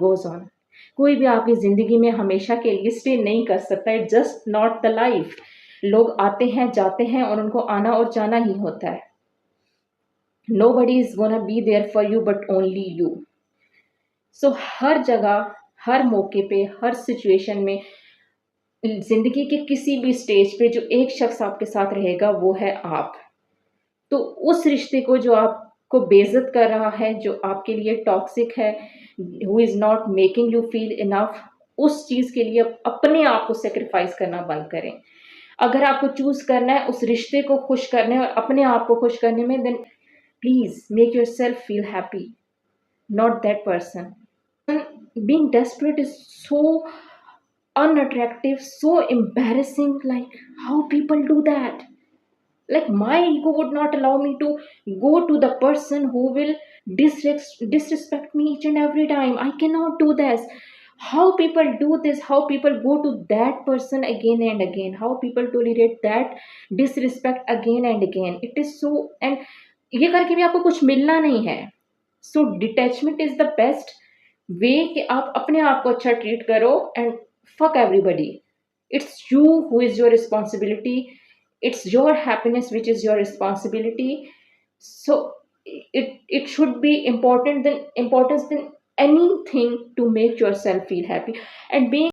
goes on. कोई भी आपकी ज़िंदगी में हमेशा के लिए स्टे नहीं कर सकता, it's just not the life. लोग आते हैं जाते हैं और उनको आना और जाना ही होता है। Nobody is gonna be there for you but only you. So हर जगह, हर मौके पे, हर सिचुएशन में, जिंदगी के किसी भी स्टेज पे जो एक शख्स आपके साथ रहेगा वो है आप। तो उस रिश्ते को जो आपको बेइज्जत कर रहा है, जो आपके लिए टॉक्सिक है, who is not making you feel enough, उस चीज़ के लिए अपने आप को सेक्रीफाइस करना बंद करें। अगर आपको चूज़ करना है उस रिश्ते को खुश करने और अपने आप को खुश करने में, then please make yourself feel happy, not that person. Being desperate is so unattractive, so embarrassing. Like, how people do that? Like, my ego would not allow me to go to the person who will disrespect me each and every time. I cannot do this. How people do this, how people go to that person again and again, how people tolerate that disrespect again and again. It is so, and ये करके भी आपको कुछ मिलना नहीं है। So detachment is the best way कि आप अपने आप को अच्छा ट्रीट करो and fuck everybody. It's you who is your responsibility, it's your happiness which is your responsibility. So it should be important than anything to make yourself feel happy. And being